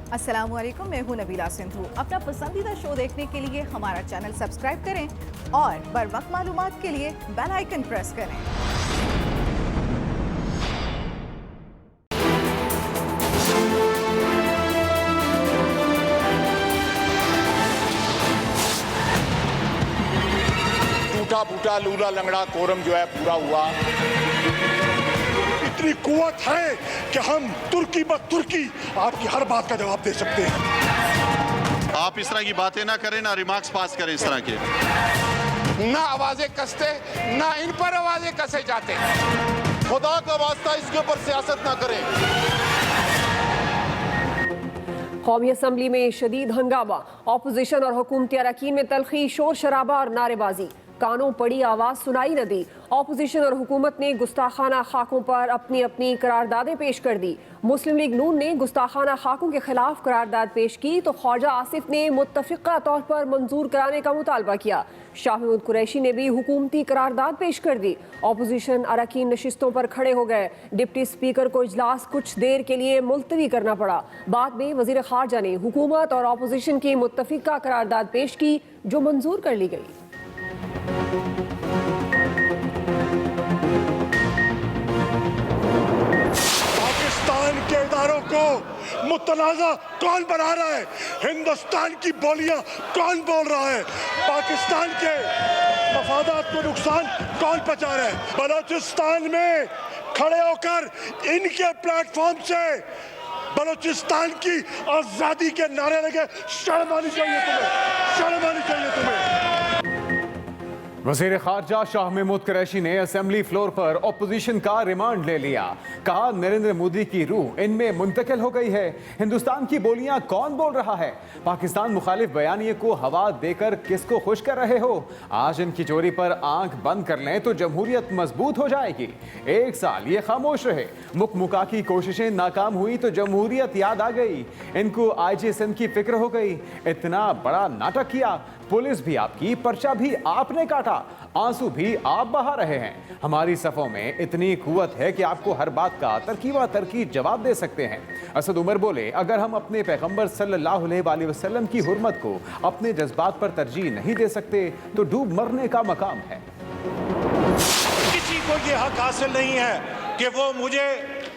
अस्सलामुअलैकुम, मैं हूं नबीला सिंधु। अपना पसंदीदा शो देखने के लिए हमारा चैनल सब्सक्राइब करें और बर वक्त मालूमात के लिए बेल आइकन प्रेस करें। टूटा फूटा लूला लंगड़ा कोरम जो है पूरा हुआ। इतनी कुव्वत है कि हम तुर्की ब तुर्की आपकी हर बात का जवाब दे सकते हैं। आप इस तरह की बातें ना करें, ना रिमार्क्स पास करें इस तरह के। ना आवाजें कसते, ना इन पर आवाजें कसे जाते। खुदा का वास्ता इसके ऊपर सियासत ना करें। कौमी असम्बली में शदीद हंगामा, ऑपोजिशन और हुकूमती अरकान में तलखी, शोर शराबा और नारेबाजी। कानों पड़ी आवाज सुनाई न दी। ऑपोजिशन और हुकूमत ने गुस्ताखाना खाकों पर अपनी अपनी करारदादें पेश कर दी। मुस्लिम लीग नून ने गुस्ताखाना खाकों के खिलाफ करारदाद पेश की तो ख्वाजा आसिफ ने मुत्तफिका तौर पर मंजूर कराने का मुतालबा किया। शाह महमूद कुरैशी ने भी हुकूमती करारदाद पेश कर दी। ऑपोजिशन अरकान नशिस्तों पर खड़े हो गए। डिप्टी स्पीकर को इजलास कुछ देर के लिए मुलतवी करना पड़ा। बाद में वजीर खारजा ने हुकूमत और ऑपोजिशन की मुत्तफिका करारदाद पेश की जो मंजूर कर ली गई। पाकिस्तान के इदारों को मुतनाज़ा कौन बना रहा है? हिंदुस्तान की बोलियां कौन बोल रहा है? पाकिस्तान के मफादात को नुकसान कौन पहुंचा रहा है? बलोचिस्तान में खड़े होकर इनके प्लेटफॉर्म से बलोचिस्तान की आजादी के नारे लगे। शर्म आनी चाहिए तुम्हें, शर्म आनी चाहिए तुम्हें। वज़ीर ख़ारजा शाह महमूद कुरैशी ने असेंबली फ्लोर पर ऑपोजिशन का रिमांड ले लिया। कहा, नरेंद्र मोदी की रूह इनमें मुंतकिल हो गई है। हिंदुस्तान की बोलियां कौन बोल रहा है? पाकिस्तान मुखालिफ बयानिए को हवा देकर किसको खुश कर रहे हो? आज इनकी चोरी पर आंख बंद कर लें तो जमहूरियत मजबूत हो जाएगी। एक साल ये खामोश रहे, मुकमुका की कोशिशें नाकाम हुई तो जमहूरियत याद आ गई। इनको IG सिंध की फिक्र हो गई। इतना बड़ा नाटक किया, पुलिस भी आपकी, पर्चा भी आपने काटा, आंसू भी आप बहा रहे हैं। हमारी सफ़ों में इतनी कुव्वत है कि आपको हर बात का तरकीबा तरकी जवाब दे सकते हैं। असद उमर बोले, अगर हम अपने पैगंबर सल्लल्लाहु अलैहि वसल्लम की हुर्मत को अपने जज्बात पर तरजीह नहीं दे सकते तो डूब मरने का मकाम है। किसी को ये हक हासिल नहीं है कि वो मुझे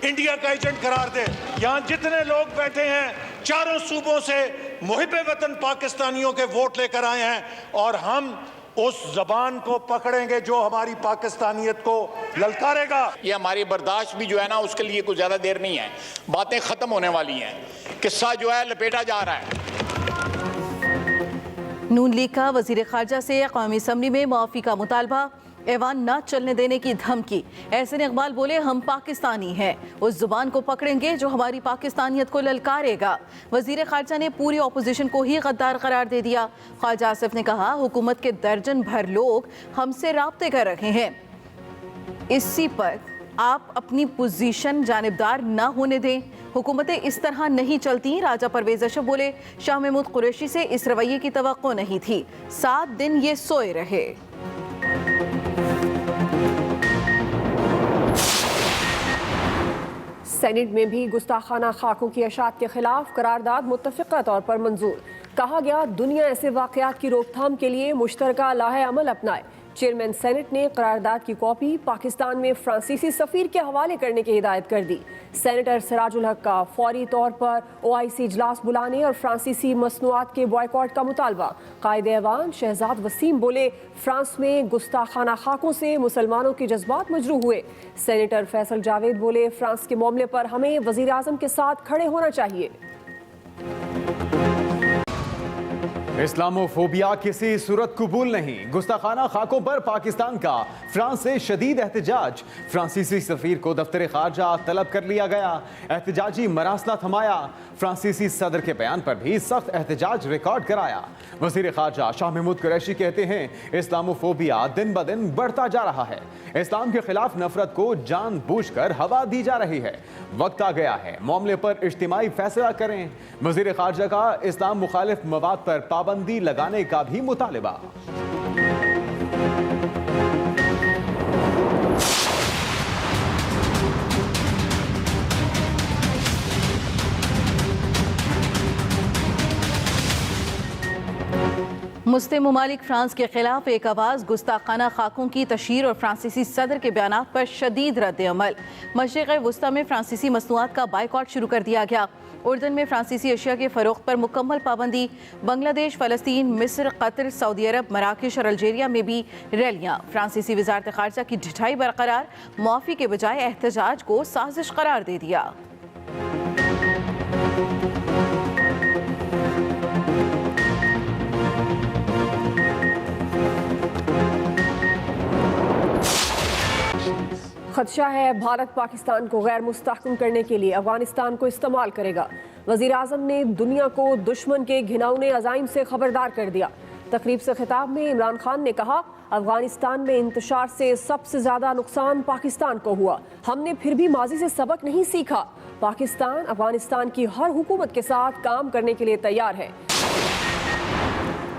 इंडिया का एजेंट करार दे। यहाँ जितने लोग बैठे हैं चारों सूबों से मुहिब्बे वतन पाकिस्तानियों के वोट लेकर आए हैं और हम उस जबान को पकड़ेंगे जो हमारी पाकिस्तानियत को ललकारेगा। ये हमारी बर्दाश्त भी जो है ना, उसके लिए कुछ ज्यादा देर नहीं है। बातें खत्म होने वाली हैं, किस्सा जो है लपेटा जा रहा है। नून लीग का वजीर खारजा से कौमी असम्बली में मुआफ़ी का मुतालबा, ऐवान न चलने देने की धमकी। एहसन इकबाल बोले, हम पाकिस्तानी हैं, उस जुबान को पकड़ेंगे जो हमारी पाकिस्तानियत को ललकारेगा। वजीर खारजा ने पूरी ऑपोजिशन को ही गद्दार करार दे दिया। ख्वाजा आसिफ ने कहा, हुकूमत के दर्जन भर लोग हमसे राब्ते कर रहे हैं, इसी पर आप अपनी पोजीशन जानिबदार न होने दें। हुकूमतें इस तरह नहीं चलती। राजा परवेज अशरफ बोले, शाह महमूद कुरैशी से इस रवैये की तवक्को नहीं थी। 7 दिन ये सोए रहे। सेनेट में भी गुस्ताखाना खाकों की अशात के खिलाफ करारदाद मुत्तफिका तौर पर मंजूर। कहा गया, दुनिया ऐसे वाक़यात की रोकथाम के लिए मुश्तरका लाहे अमल अपनाए। चेयरमैन सेनेट ने करारदाद की कॉपी पाकिस्तान में फ्रांसीसी सफ़ीर के हवाले करने की हिदायत कर दी। सेनेटर सिराजुल हक का फौरी तौर पर OIC इजलास बुलाने और फ्रांसीसी मसनूआत के बॉयकॉट का मुतालबा। कायद ऐवान शहजाद वसीम बोले, फ्रांस में गुस्ताखाना खाकों से मुसलमानों के जज्बात मजरूह हुए। सेनेटर फैसल जावेद बोले, फ्रांस के मामले पर हमें वज़ीर आज़म के साथ खड़े होना चाहिए। इस्लामोफोबिया किसी सूरत कबूल नहीं। गुस्ताखाना खाकों पर पाकिस्तान का फ्रांस से शदीद एहतजाज। फ्रांसीसी सफीर को दफ्तर खारजा तलब कर लिया गया। एहतजाजी मरासला थमाया। फ्रांसीसी सदर के बयान पर भी सख्त एहतजाज रिकॉर्ड कराया। वज़ीर खारजा शाह महमूद कुरैशी कहते हैं, इस्लामोफोबिया दिन ब दिन बढ़ता जा रहा है। इस्लाम के खिलाफ नफरत को जानबूझकर हवा दी जा रही है। वक्त आ गया है मामले पर इज्तिमाई फैसला करें। वज़ीर खारजा का इस्लाम मुखालिफ मवाद पर पाबंदी लगाने का भी मुतालिबा। मुस्लिम ममालिक फ्रांस के खिलाफ एक आवाज़, गुस्ताखाना खाकों की तशहीर और फ्रांसीसी सदर के बयानात पर शदीद रद्द अमल। मशरिक़ वस्ता में फ्रांसीसी मसनूआत का बाइकॉट शुरू कर दिया गया। उर्दन में फ्रांसीसी अशिया के फ़रोख्त पर मुकम्मल पाबंदी। बांग्लादेश, फ़लस्तीन, मिस्र, कतर, सऊदी अरब, मराकश और अल्जीरिया में भी रैलियाँ। फ्रांसीसी वज़ारत ख़ारजा की ढिठाई बरकरार, मुआफ़ी के बजाय एहतजाज को साजिश करार दे दिया। खदशा है भारत पाकिस्तान को गैर मुस्तहकम करने के लिए अफगानिस्तान को इस्तेमाल करेगा। वज़ीर आज़म ने दुनिया को दुश्मन के घिनौने अज़ाइम से खबरदार कर दिया। तकरीब से खिताब में इमरान खान ने कहा, अफगानिस्तान में इंतशार से सबसे ज़्यादा नुकसान पाकिस्तान को हुआ। हमने फिर भी माजी से सबक नहीं सीखा। पाकिस्तान अफगानिस्तान की हर हुकूमत के साथ काम करने के लिए तैयार है।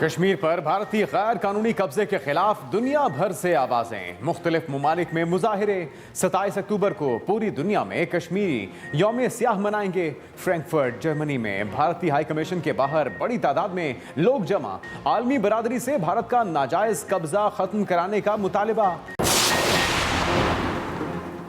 कश्मीर पर भारतीय गैर कानूनी कब्जे के खिलाफ दुनिया भर से आवाजें। मुख्तलिफ ममालिक में मुजाहिरे। 27 अक्टूबर को पूरी दुनिया में कश्मीरी यौम स्याह मनाएंगे। फ्रैंकफर्ट जर्मनी में भारतीय हाई कमीशन के बाहर बड़ी तादाद में लोग जमा। आलमी बरादरी से भारत का नाजायज कब्जा खत्म कराने का मुतालिबा।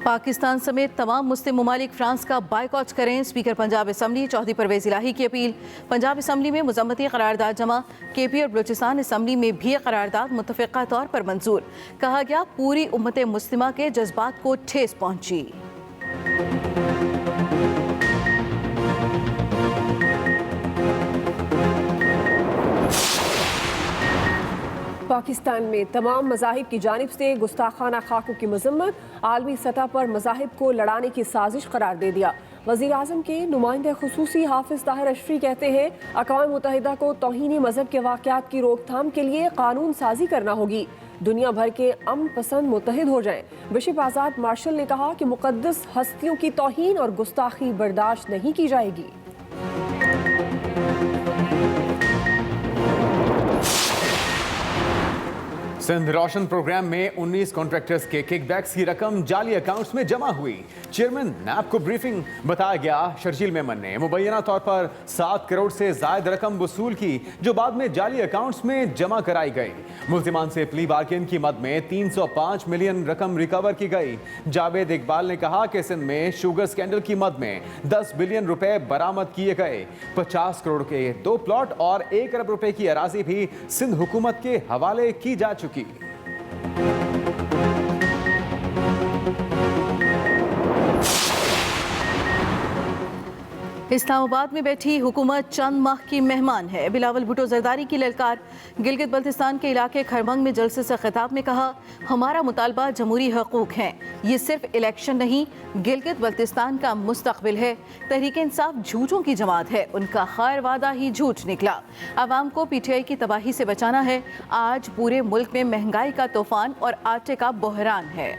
पाकिस्तान समेत तमाम मुस्लिम ममालिक फ्रांस का बाइकॉट करें। स्पीकर पंजाब असम्बली चौधरी परवेज इलाही की अपील। पंजाब असम्बली में मजम्मती करारदाद जमा। केपी और बलूचिस्तान असम्बली में भी करारदाद मुतफ़िक़ा तौर पर मंजूर। कहा गया, पूरी उम्मत मुस्लिमा के जज्बात को ठेस पहुंची। पाकिस्तान में तमाम मज़ाहिब की जानिब से गुस्ताखाना खाकों की मजम्मत। आलमी सतह पर मज़ाहिब को लड़ाने की साजिश करार दे दिया। वज़ीर आज़म के नुमाइंदे खुसूसी हाफिज़ ताहिर अशरफी कहते हैं, अक़वाम मुत्तहिदा को तौहीनी मज़हब के वाक़यात की रोकथाम के लिए कानून साजी करना होगी। दुनिया भर के अमन पसंद मुत्तहिद हो जाएं। बिशप आज़ाद मार्शल ने कहा कि मुक़द्दस हस्तियों की तौहीन और गुस्ताखी बर्दाश्त नहीं की जाएगी। सिंध रोशन प्रोग्राम में 19 कॉन्ट्रैक्टर्स के किकबैक्स की रकम जाली अकाउंट्स में जमा हुई। चेयरमैन नैब को ब्रीफिंग। बताया गया, शर्जील मेमन ने मुबैना तौर पर 7 करोड़ से जायद रकम वसूल की, जो बाद में जाली अकाउंट्स में जमा कराई गई। मुल्जिमान से प्ली बार्गेन की मद में 305 मिलियन रकम रिकवर की गई। जावेद इकबाल ने कहा कि सिंध में शुगर स्कैंडल की मद में 10 बिलियन रुपए बरामद किए गए। 50 करोड़ के 2 प्लॉट और 1 अरब रुपए की अराजी भी सिंध हुकूमत के हवाले की जा चुकी। इस्लामाबाद में बैठी हुकूमत चंद माह की मेहमान है। बिलावल भुट्टो जरदारी की ललकार। गिलगित बल्तिस्तान के इलाके खरबंग में जलसे से खिताब में कहा, हमारा मुतालबा जमहूरी हकूक हैं। ये सिर्फ इलेक्शन नहीं, गिलगित बल्तिस्तान का मुस्तकबिल है। तहरीक इंसाफ झूठों की जमात है, उनका खैर वादा ही झूठ निकला। आवाम को पीटीआई की तबाही से बचाना है। आज पूरे मुल्क में महंगाई का तूफान और आटे का बहरान है।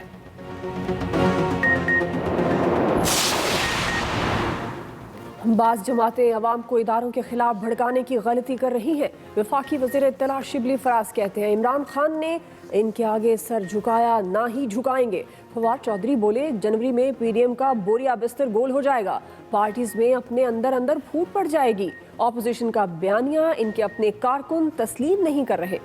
बाज़ जमातें अवाम को इदारों के खिलाफ भड़काने की गलती कर रही हैं। वफाकी वज़ीर इत्तला शिबली फराज कहते हैं, इमरान खान ने इनके आगे सर झुकाया, ना ही झुकाएंगे। फवाद चौधरी बोले, जनवरी में पीडीएम का बोरिया बिस्तर गोल हो जाएगा। पार्टीज में अपने अंदर अंदर फूट पड़ जाएगी। ऑपोजिशन का बयानिया इनके अपने कारकुन तस्लीम नहीं कर रहे।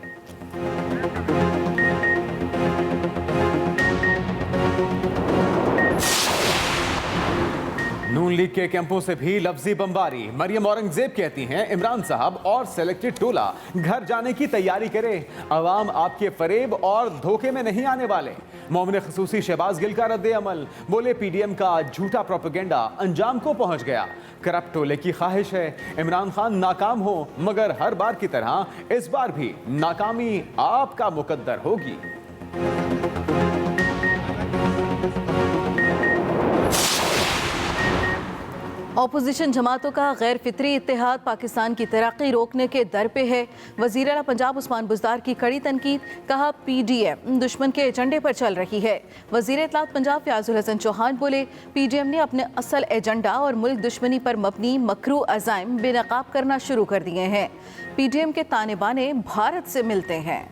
नून लीग के कैंपों से भी लफ्जी बमबारी। मरियम औरंगजेब कहती हैं, इमरान साहब और सेलेक्टेड टोला घर जाने की तैयारी करे। अवाम आपके फरेब और धोखे में नहीं आने वाले। मोमिन खसूसी शहबाज गिल का रद्द अमल। बोले, पीडीएम का झूठा प्रोपेगेंडा अंजाम को पहुंच गया। करप्ट टोले की ख्वाहिश है इमरान खान नाकाम हो, मगर हर बार की तरह इस बार भी नाकामी आपका मुकद्दर होगी। ऑपोजिशन जमातों का गैर फितरी इत्तेहाद पाकिस्तान की तरक्की रोकने के दर पे है। वज़ीर आला पंजाब उस्मान बुज़दार की कड़ी तनकीद। कहा, पीडीएम दुश्मन के एजेंडे पर चल रही है। वज़ीर इत्तलात पंजाब फ़याज़ुल हसन चौहान बोले, पीडीएम ने अपने असल एजेंडा और मुल्क दुश्मनी पर मबनी मकरू अज़ाइम बेनकाब करना शुरू कर दिए हैं। पीडीएम के ताने बाने भारत से मिलते हैं।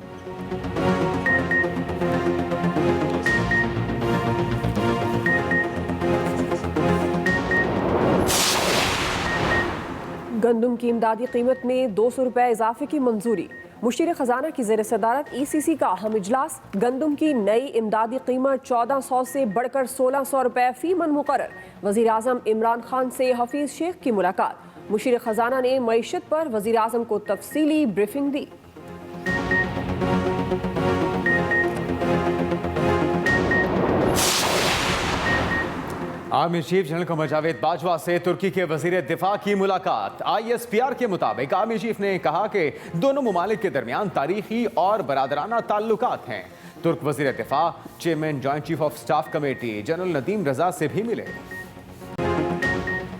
गंदम की इमदादी कीमत में 200 रुपए इजाफे की मंजूरी। मुशीर खजाना की ज़ेर सदारत ECC का अहम इजलास। गंदम की नई इमदादी कीमत 1400 से बढ़कर 1600 रुपए फी मन मुकर्रर। वज़ीर आज़म इमरान खान से हफीज शेख की मुलाकात। मुशीर खजाना ने मईशत पर वज़ीर आज़म को तफसीली ब्रीफिंग दी। Army chief general Qamar Javed Bajwa से तुर्की के वजीर दिफा की मुलाकात। ISPR के मुताबिक आर्मी चीफ ने कहा कि दोनों मुमालिक के दरमियान तारीखी और बरादराना ताल्लुकात हैं। तुर्क वजीर दिफा chairman joint chief of staff committee general Nadeem Raza से भी मिले।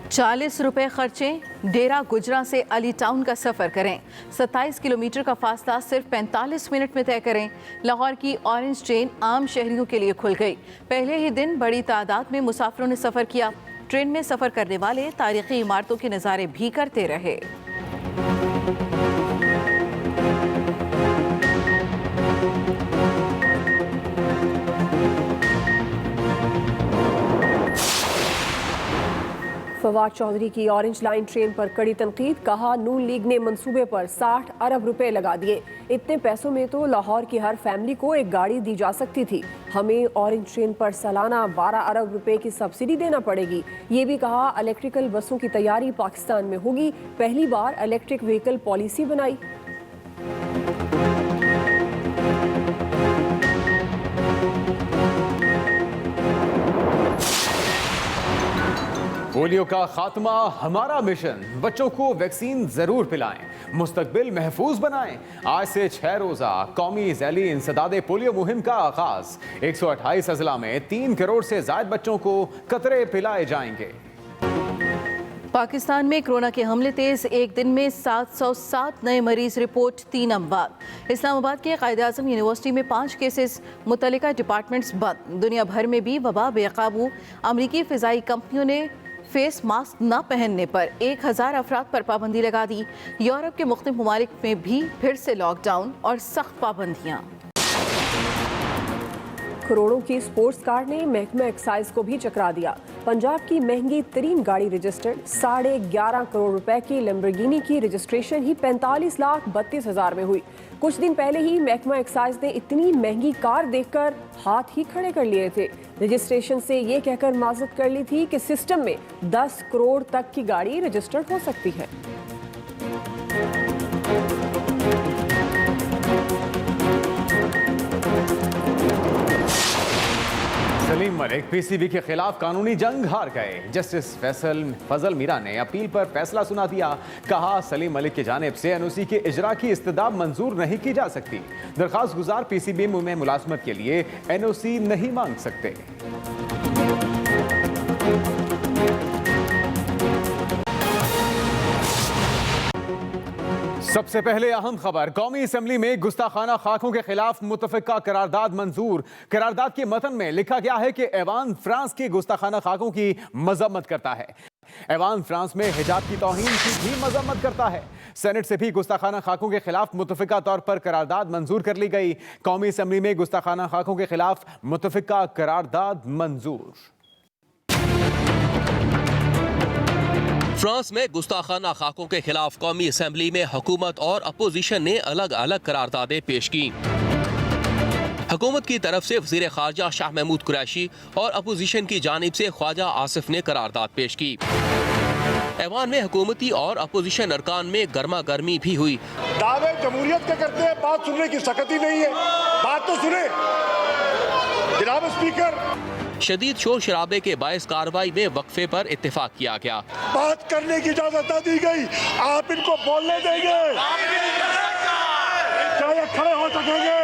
40 रुपए खर्चे, डेरा गुजरा से अली टाउन का सफ़र करें। 27 किलोमीटर का फासला सिर्फ 45 मिनट में तय करें। लाहौर की ऑरेंज ट्रेन आम शहरियों के लिए खुल गई। पहले ही दिन बड़ी तादाद में मुसाफिरों ने सफ़र किया। ट्रेन में सफ़र करने वाले तारीखी इमारतों के नज़ारे भी करते रहे। फवाद चौधरी की ऑरेंज लाइन ट्रेन पर कड़ी तनकीद। कहा नून लीग ने मंसूबे पर 60 अरब रुपए लगा दिए। इतने पैसों में तो लाहौर की हर फैमिली को एक गाड़ी दी जा सकती थी। हमें ऑरेंज ट्रेन पर सालाना 12 अरब रुपए की सब्सिडी देना पड़ेगी। ये भी कहा इलेक्ट्रिकल बसों की तैयारी पाकिस्तान में होगी। पहली बार इलेक्ट्रिक व्हीकल पॉलिसी बनाई। पोलियो का खात्मा हमारा मिशन। बच्चों को वैक्सीन जरूर पिलाएं, मुस्तकबिल महफूज बनाएं। आज से 6 रोजा कौमी झैली इंसदादे पोलियो मुहिम का आगाज। 128 अजला में 3 करोड़ से ज्यादा बच्चों को कतरे पिलाए जाएंगे। पाकिस्तान में कोरोना के हमले तेज। एक दिन में 707 नए मरीज रिपोर्ट, 3 अमवात। इस्लामाबाद के कायद-ए-आज़म यूनिवर्सिटी में 5 केसेस। मुतल्लिका डिपार्टमेंट्स बंद। दुनिया भर में भी वबा बेकाबू। अमरीकी फ़िज़ाई कंपनियों ने फेस मास्क न पहनने पर 1000 अफराद पर पाबंदी लगा दी। यूरोप के मुख्तलिफ ममालिक में भी फिर से लॉकडाउन और सख्त पाबंदियाँ। करोड़ों की स्पोर्ट्स कार ने महकमा एक्साइज को भी चकरा दिया। पंजाब की महंगी तरीन गाड़ी रजिस्टर्ड। 11.5 करोड़ रुपए की लैम्बोर्गिनी की रजिस्ट्रेशन ही 45,32,000 में हुई। कुछ दिन पहले ही महकमा एक्साइज ने इतनी महंगी कार देखकर हाथ ही खड़े कर लिए थे। रजिस्ट्रेशन से ये कहकर माजरत कर ली थी कि सिस्टम में 10 करोड़ तक की गाड़ी रजिस्टर्ड हो सकती है। सलीम मलिक PCB के खिलाफ कानूनी जंग हार गए। जस्टिस फजल मीरा ने अपील पर फैसला सुना दिया। कहा सलीम मलिक की जानिब से NOC के इजरा की इस्तदाब मंजूर नहीं की जा सकती। दरख्वास्त गुजार PCB में मुलाजमत के लिए NOC नहीं मांग सकते। सबसे पहले अहम खबर। कौमी असेंबली में गुस्ताखाना खाकों के खिलाफ मुतफिका करारदाद मंजूर। करारदाद के मतन में लिखा गया है कि ऐवान फ्रांस के गुस्ताखाना खाकों की मजम्मत करता है। ऐवान फ्रांस में हिजाब की तौहीन की भी मजम्मत करता है। सेनेट से भी गुस्ताखाना खाकों के खिलाफ मुतफिका तौर पर करारदाद मंजूर कर ली गई। कौमी असेंबली में गुस्ताखाना खाकों के खिलाफ मुतफिका करारदाद मंजूर। फ्रांस में गुस्ताखाना खाकों के खिलाफ कौमी असेंबली में हुकूमत और अपोजिशन ने अलग अलग करारदादें पेश की। हुकूमत की तरफ से वज़ीर ख़ारजा शाह महमूद कुरैशी और अपोजिशन की जानिब से ख्वाजा आसिफ ने करारदाद पेश की। ऐवान में हुकूमती और अपोजिशन अरकान में गर्मा गर्मी भी हुई। दावे जमहूरियत के करते हैं, बात सुनने की सकत ही नहीं है। बात तो सुने जनाब स्पीकर। शदीद शोर शराबे के बायस कार्रवाई में वक्फे पर इत्तेफाक किया गया। बात करने की इजाजत न दी गई। आप इनको बोलने देंगे? क्या ये खड़े हो सकेंगे?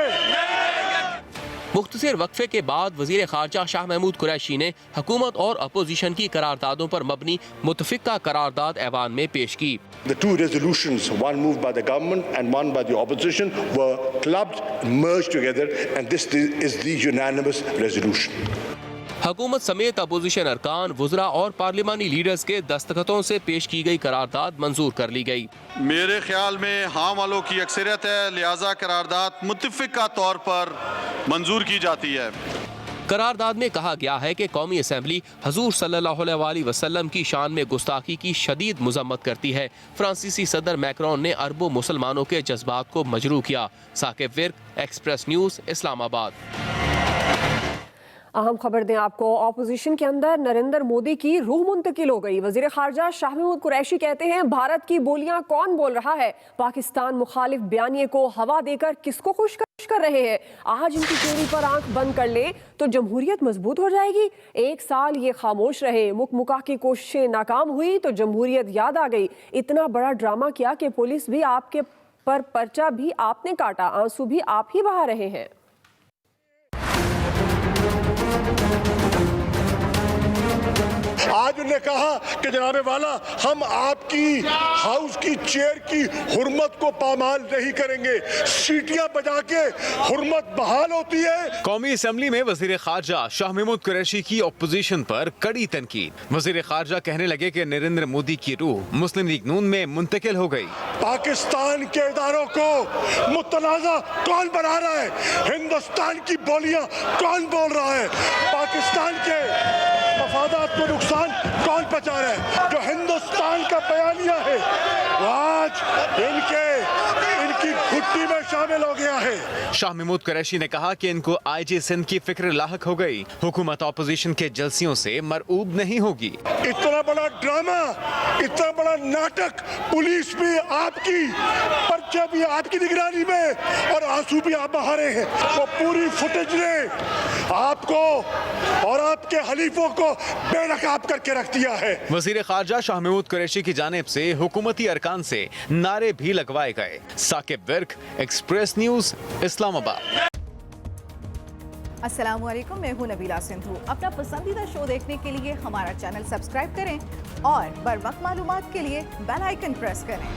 मुख्तसर वक्फे के बाद वज़ीर ख़ारजा शाह महमूद कुरैशी ने हुकूमत और अपोजिशन की करारदादों पर मबनी मुतफिका करारदाद ऐवान में पेश की। The two resolutions, one moved by the government and one by the opposition, were clubbed, merged together, and this is the unanimous resolution. हुकूमत समेत अपोजिशन अरकान, वुज़रा और पार्लिमानी लीडर्स के दस्तखतों से पेश की गई करारदाद मंजूर कर ली गई। मेरे ख्याल में हाँ वालों की अक्सरियत है, लिहाजा करारदाद मुत्तफिका तौर पर मंजूर की जाती है। करारदाद में कहा गया है कि कौमी असम्बली हजूर सल्लल्लाहु अलैहि वसल्लम की शान में गुस्ताखी की शदीद मजम्मत करती है। फ्रांसीसी सदर मैक्रोन ने अरबों मुसलमानों के जज्बात को मजरूह किया। साकिब विर्क, एक्सप्रेस न्यूज़, इस्लामाबाद। अहम खबर दें आपको, ऑपोजिशन के अंदर नरेंद्र मोदी की रूह मुंतकिल हो गई। वजीर खारजा शाह महमूद कुरैशी कहते हैं, भारत की बोलियां कौन बोल रहा है? पाकिस्तान मुखालिफ बयानिए को हवा देकर किसको खुश कर रहे हैं? आज इनकी चोरी पर आंख बंद कर लें तो जमहूरियत मजबूत हो जाएगी। एक साल ये खामोश रहे, मुकमुका की कोशिशें नाकाम हुई तो जमहूरियत याद आ गई। इतना बड़ा ड्रामा किया कि पुलिस भी आपके पर पर्चा भी आपने काटा, आंसू भी आप ही बहा रहे हैं। आज उन्होंने कहा कि जनाबे वाला, हम आपकी हाउस की चेयर की हुर्मत को पामाल नहीं करेंगे। सीटियां बजा के हुर्मत बहाल होती है। कौमी असम्बली में वजीर खारजा शाह महमूद कुरैशी की अपोजिशन पर कड़ी तनकीद। वजीर खारजा कहने लगे कि नरेंद्र मोदी की रूह मुस्लिम लीग नून में मुंतकिल हो गई। पाकिस्तान के इदारों को मुतनाज़ा कौन बना रहा है? हिंदुस्तान की बोलियां कौन बोल रहा है? पाकिस्तान के मफादात को नुकसान कौन पहुंचा रहा है? जो हिंदुस्तान का बयानिया है वो आज इनकी घुट्टी में शामिल हो गया है। शाह महमूद कुरैशी ने कहा कि इनको IG सिंध की फिक्र लाहक हो गई। हुकूमत ऑपोजिशन के जलसियों से मरऊब नहीं होगी। इतना बड़ा ड्रामा, इतना बड़ा नाटक, पुलिस भी आपकी, पर्चा भी आपकी निगरानी में और आंसू भी आप बहा रहे हैं। वो पूरी फुटेज ने आपको और आपके हलीफों को बेनकाब करके रख दिया है। वजीर खारजा शाह महमूद कुरैशी की जानिब से हुकूमती अरकान से नारे भी लगवाए गए। साकिब विर्क, एक्सप्रेस न्यूज़, इस्लामाबाद। अस्सलाम वालेकुम, मैं हूं नबीला सिंधु। अपना पसंदीदा शो देखने के लिए हमारा चैनल सब्सक्राइब करें और बर वक्त मालूमात के लिए बेल आइकन प्रेस करें।